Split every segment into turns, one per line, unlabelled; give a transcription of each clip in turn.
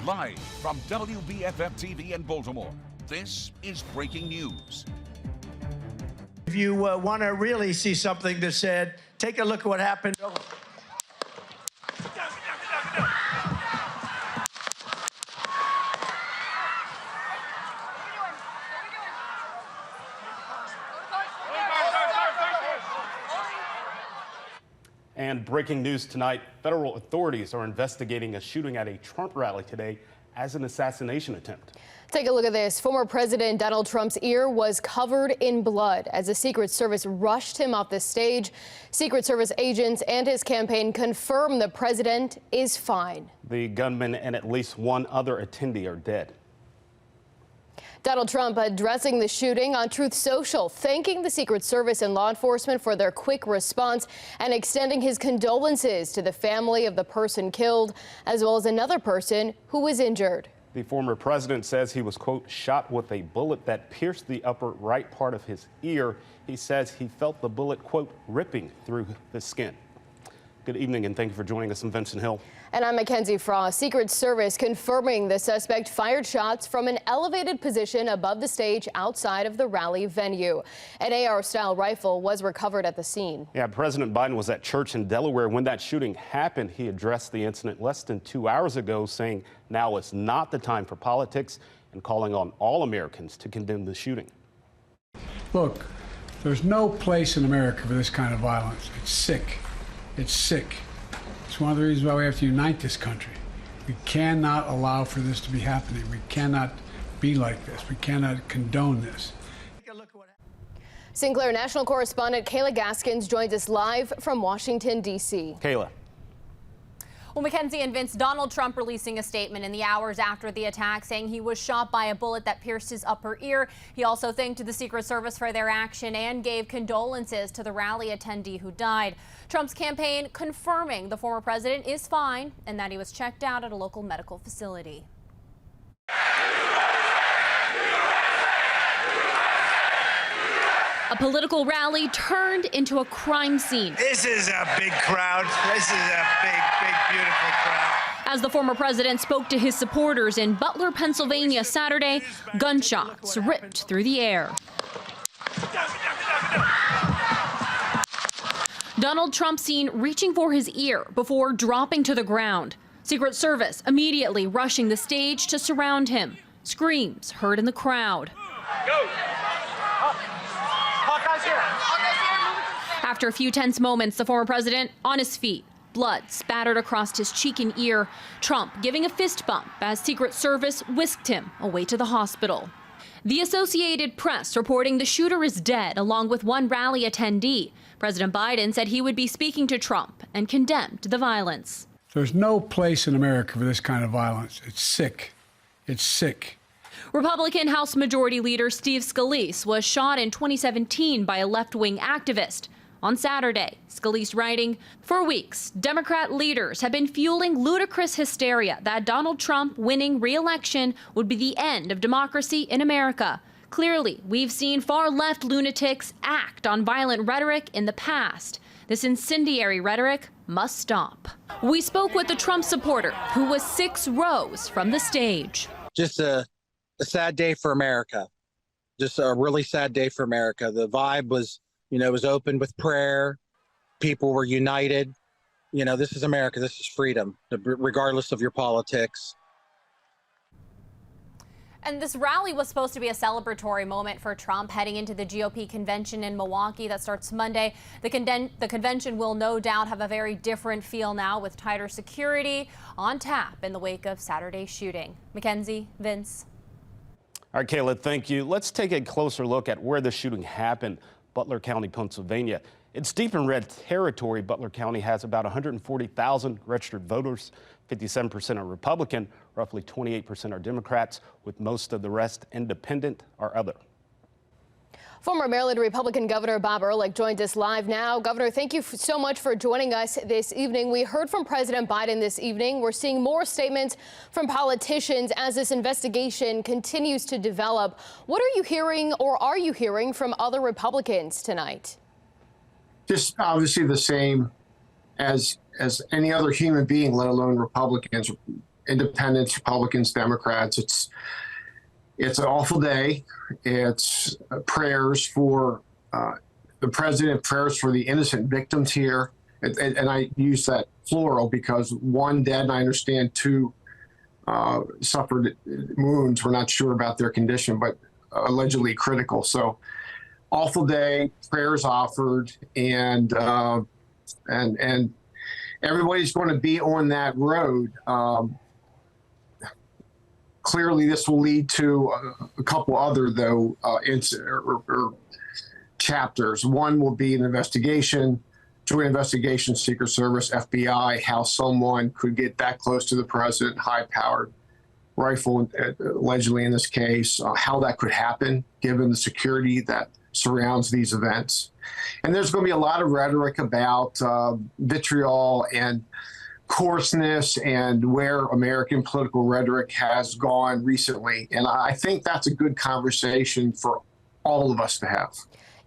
Live from WBFF TV in Baltimore, this is breaking news.
If you want to really see something that's said, take a look at what happened.
And breaking news tonight, federal authorities are investigating a shooting at a Trump rally today as an assassination attempt.
Take a look at this. Former President Donald Trump's ear was covered in blood as the Secret Service rushed him off the stage. Secret Service agents and his campaign confirm the president is fine.
The gunman and at least one other attendee are dead.
Donald Trump addressing the shooting on Truth Social, thanking the Secret Service and law enforcement for their quick response and extending his condolences to the family of the person killed, as well as another person who was injured.
The former president says he was, quote, shot with a bullet that pierced the upper right part of his ear. He says he felt the bullet, quote, ripping through the skin. Good evening, and thank you for joining us. I'm Vincent Hill.
And I'm Mackenzie Frost. Secret Service confirming the suspect fired shots from an elevated position above the stage outside of the rally venue. An AR-style rifle was recovered at the scene.
Yeah, President Biden was at church in Delaware when that shooting happened. He addressed the incident less than 2 hours ago, saying now is not the time for politics and calling on all Americans to condemn the shooting.
Look, there's no place in America for this kind of violence. It's sick. It's sick. It's one of the reasons why we have to unite this country. We cannot allow for this to be happening. We cannot be like this. We cannot condone this.
Sinclair national correspondent Kayla Gaskins joins us live from Washington, D.C.
Kayla.
Well, Mackenzie and Vince, Donald Trump releasing a statement in the hours after the attack saying he was shot by a bullet that pierced his upper ear. He also thanked the Secret Service for their action and gave condolences to the rally attendee who died. Trump's campaign confirming the former president is fine and that he was checked out at a local medical facility. A political rally turned into a crime scene.
This is a big crowd. This is a big, beautiful crowd.
As the former president spoke to his supporters in Butler, Pennsylvania Saturday, gunshots ripped through the air. Donald Trump seen reaching for his ear before dropping to the ground. Secret Service immediately rushing the stage to surround him. Screams heard in the crowd. Go. After a few tense moments, the former president on his feet, blood spattered across his cheek and ear, Trump giving a fist bump as Secret Service whisked him away to the hospital. The Associated Press reporting the shooter is dead, along with one rally attendee. President Biden said he would be speaking to Trump and condemned the violence.
There's no place in America for this kind of violence. It's sick. It's sick.
Republican House Majority Leader Steve Scalise was shot in 2017 by a left-wing activist. On Saturday, Scalise writing, "For weeks, Democrat leaders have been fueling ludicrous hysteria that Donald Trump winning re-election would be the end of democracy in America. Clearly, we've seen far-left lunatics act on violent rhetoric in the past. This incendiary rhetoric must stop." We spoke with the Trump supporter who was 6 rows from the stage.
Just a sad day for America. Just a really sad day for America. The vibe was, it was open with prayer. People were united. This is America. This is freedom, regardless of your politics.
And this rally was supposed to be a celebratory moment for Trump heading into the GOP convention in Milwaukee that starts Monday. The convention will no doubt have a very different feel now with tighter security on tap in the wake of Saturday's shooting. Mackenzie, Vince.
All right, Kayla, thank you. Let's take a closer look at where the shooting happened. Butler County, Pennsylvania. It's deep in red territory. Butler County has about 140,000 registered voters. 57% are Republican, roughly 28% are Democrats, with most of the rest independent or other.
Former Maryland Republican Governor Bob Ehrlich joins us live now. Governor, thank you so much for joining us this evening. We heard from President Biden this evening. We're seeing more statements from politicians as this investigation continues to develop. What are you hearing, or are you hearing, from other Republicans tonight?
Just obviously the same as any other human being, let alone Republicans. independents, Republicans, Democrats. It's an awful day. It's prayers for the president, prayers for the innocent victims here. And I use that plural because one dead, and I understand two suffered wounds. We're not sure about their condition, but allegedly critical. So awful day, prayers offered, and everybody's going to be on that road. Clearly, this will lead to a couple other, though, chapters. One will be an investigation, joint investigation, Secret Service, FBI, how someone could get that close to the president, high-powered rifle, allegedly in this case, how that could happen, given the security that surrounds these events. And there's going to be a lot of rhetoric about vitriol and coarseness and where American political rhetoric has gone recently. And I think that's a good conversation for all of us to have.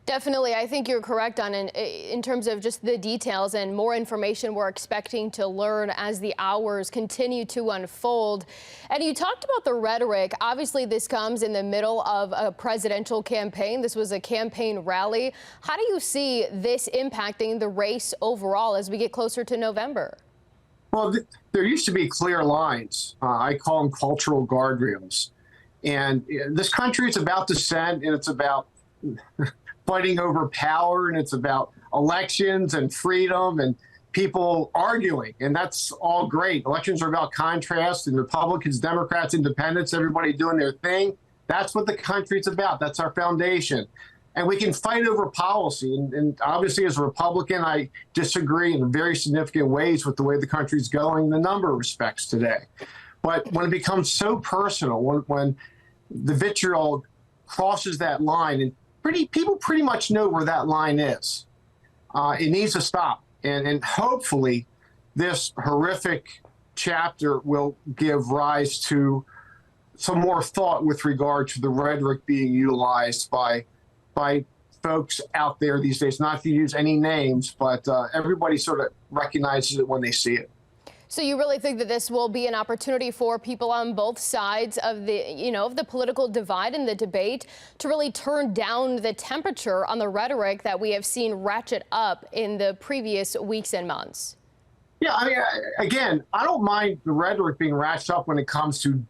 Definitely. I think you're correct on in terms of just the details and more information we're expecting to learn as the hours continue to unfold. And you talked about the rhetoric. Obviously, this comes in the middle of a presidential campaign. This was a campaign rally. How do you see this impacting the race overall as we get closer to November?
Well, there used to be clear lines. I call them cultural guardrails. And this country is about dissent, and it's about fighting over power, and it's about elections and freedom and people arguing. And that's all great. Elections are about contrast, and Republicans, Democrats, Independents, everybody doing their thing. That's what the country's about. That's our foundation. And we can fight over policy. And obviously, as a Republican, I disagree in very significant ways with the way the country's going in a number of respects today. But when it becomes so personal, when the vitriol crosses that line, and people pretty much know where that line is, it needs to stop. And hopefully, this horrific chapter will give rise to some more thought with regard to the rhetoric being utilized by folks out there these days, not to use any names, but everybody sort of recognizes it when they see it.
So you really think that this will be an opportunity for people on both sides of the, of the political divide and the debate to really turn down the temperature on the rhetoric that we have seen ratchet up in the previous weeks and months?
Yeah, I mean, again, I don't mind the rhetoric being ratcheted up when it comes to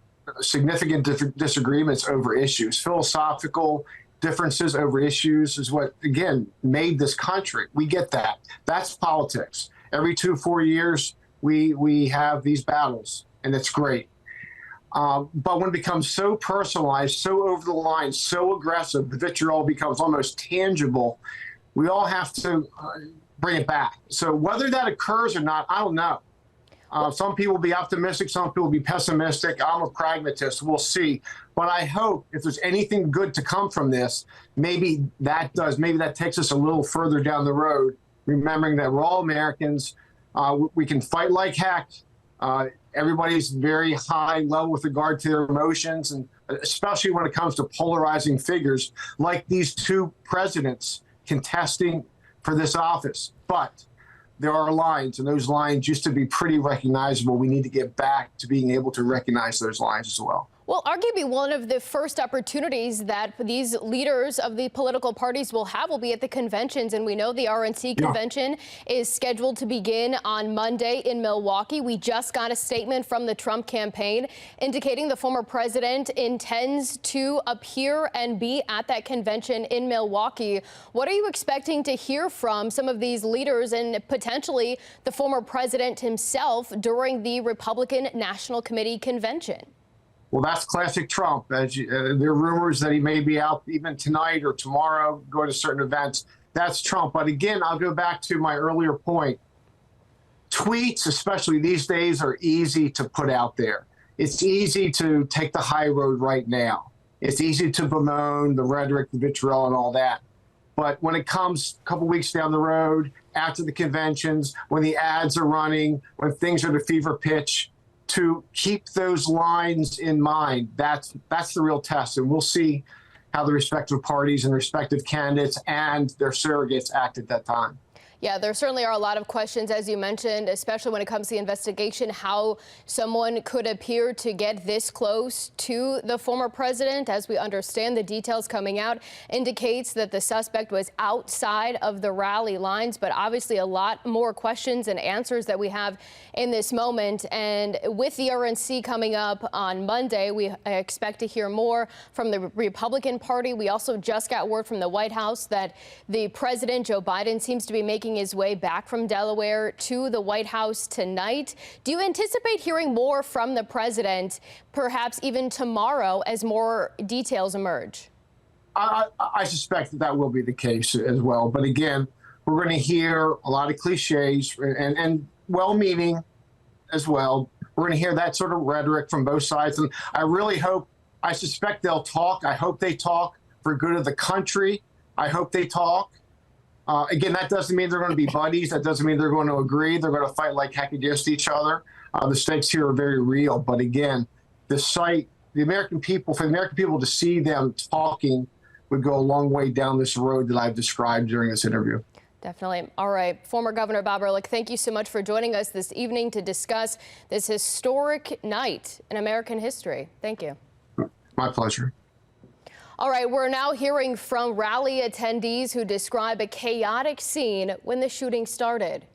significant disagreements over issues. Philosophical differences over issues is what, again, made this country. We get that. That's politics. Every 2-4 years, we have these battles, and it's great. But when it becomes so personalized, so over the line, so aggressive, the vitriol becomes almost tangible, we all have to bring it back. So whether that occurs or not, I don't know. Some people will be optimistic, some people will be pessimistic. I'm a pragmatist. We'll see. But I hope if there's anything good to come from this, maybe that takes us a little further down the road, remembering that we're all Americans. We can fight like heck. Everybody's very high level with regard to their emotions, and especially when it comes to polarizing figures like these two presidents contesting for this office. But there are lines, and those lines used to be pretty recognizable. We need to get back to being able to recognize those lines as well.
Well, arguably one of the first opportunities that these leaders of the political parties will have will be at the conventions. And we know the RNC convention is scheduled to begin on Monday in Milwaukee. We just got a statement from the Trump campaign indicating the former president intends to appear and be at that convention in Milwaukee. What are you expecting to hear from some of these leaders and potentially the former president himself during the Republican National Committee convention?
Well, that's classic Trump. There are rumors that he may be out even tonight or tomorrow going to certain events. That's Trump. But again, I'll go back to my earlier point. Tweets, especially these days, are easy to put out there. It's easy to take the high road right now. It's easy to bemoan the rhetoric, the vitriol, and all that. But when it comes a couple weeks down the road, after the conventions, when the ads are running, when things are at a fever pitch, to keep those lines in mind, that's the real test. And we'll see how the respective parties and respective candidates and their surrogates act at that time.
Yeah, there certainly are a lot of questions, as you mentioned, especially when it comes to the investigation, how someone could appear to get this close to the former president. As we understand, the details coming out indicates that the suspect was outside of the rally lines, but obviously a lot more questions and answers that we have in this moment. And with the RNC coming up on Monday, we expect to hear more from the Republican Party. We also just got word from the White House that the president, Joe Biden, seems to be making his way back from Delaware to the White House tonight. Do you anticipate hearing more from the president, perhaps even tomorrow, as more details emerge?
I suspect that will be the case as well. But again, we're going to hear a lot of cliches and well-meaning as well. We're going to hear that sort of rhetoric from both sides. And I suspect they'll talk. I hope they talk for good of the country. I hope they talk. Again, that doesn't mean they're going to be buddies. That doesn't mean they're going to agree. They're going to fight like heck against each other. The stakes here are very real. But again, for the American people to see them talking would go a long way down this road that I've described during this interview.
Definitely. All right. Former Governor Bob Ehrlich, thank you so much for joining us this evening to discuss this historic night in American history. Thank you.
My pleasure.
All right, we're now hearing from rally attendees who describe a chaotic scene when the shooting started.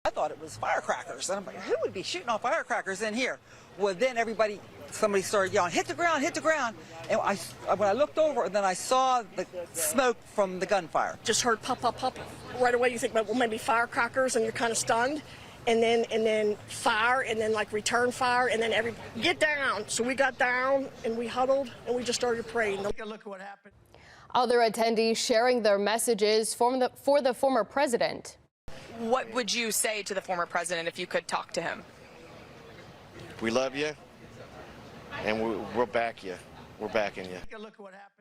I thought it was firecrackers, and I'm like, who would be shooting off firecrackers in here? Well, then somebody started yelling, hit the ground, hit the ground. And when I looked over, and then I saw the smoke from the gunfire.
Just heard pop, pop, pop. Right away you think, well, maybe firecrackers, and you're kind of stunned. And then fire, and then like return fire, and then get down. So we got down and we huddled and we just started praying.
Take a look at what happened.
Other attendees sharing their messages for the former president.
What would you say to the former president if you could talk to him?
We love you, and we'll back you. We're backing you.
Take a look at what happened.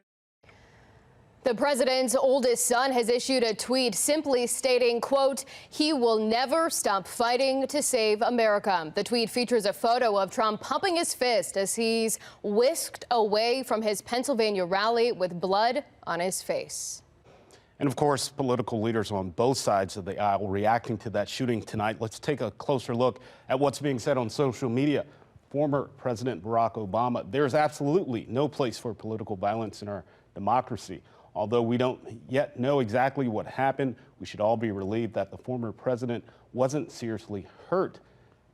The president's oldest son has issued a tweet simply stating, quote, he will never stop fighting to save America. The tweet features a photo of Trump pumping his fist as he's whisked away from his Pennsylvania rally with blood on his face.
And of course, political leaders on both sides of the aisle reacting to that shooting tonight. Let's take a closer look at what's being said on social media. Former President Barack Obama, there's absolutely no place for political violence in our democracy. Although we don't yet know exactly what happened, we should all be relieved that the former president wasn't seriously hurt.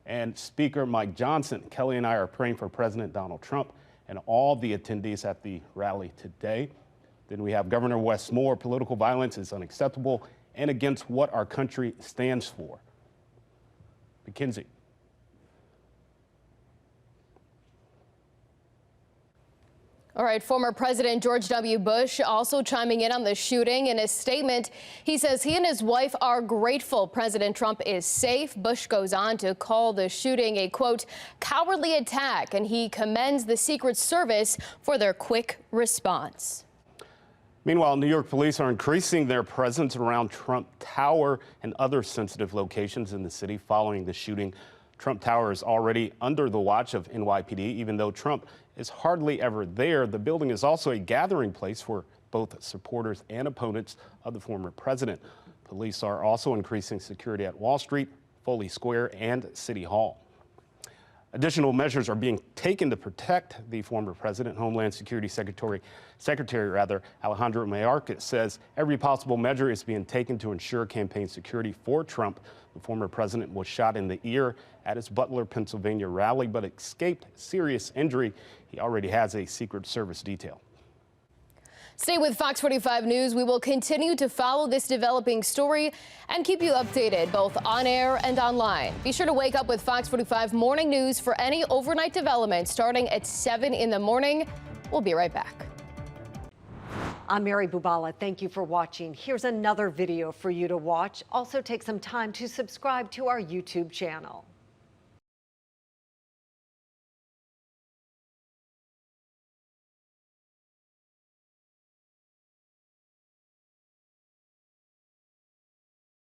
And Speaker Mike Johnson, Kelly and I are praying for President Donald Trump and all the attendees at the rally today. Then we have Governor Wes Moore. Political violence is unacceptable and against what our country stands for. McKenzie.
All right, former President George W. Bush also chiming in on the shooting. In his statement, he says he and his wife are grateful President Trump is safe. Bush goes on to call the shooting a, quote, cowardly attack, and he commends the Secret Service for their quick response.
Meanwhile, New York police are increasing their presence around Trump Tower and other sensitive locations in the city following the shooting. Trump Tower is already under the watch of NYPD, even though Trump is hardly ever there. The building is also a gathering place for both supporters and opponents of the former president. Police are also increasing security at Wall Street, Foley Square, and City Hall. Additional measures are being taken to protect the former president. Homeland Security Secretary Alejandro Mayorkas says every possible measure is being taken to ensure campaign security for Trump. The former president was shot in the ear at his Butler, Pennsylvania rally, but escaped serious injury. He already has a Secret Service detail.
Stay with Fox 45 News. We will continue to follow this developing story and keep you updated both on air and online. Be sure to wake up with Fox 45 Morning News for any overnight developments starting at 7 in the morning. We'll be right back.
I'm Mary Bubala. Thank you for watching. Here's another video for you to watch. Also take some time to subscribe to our YouTube channel.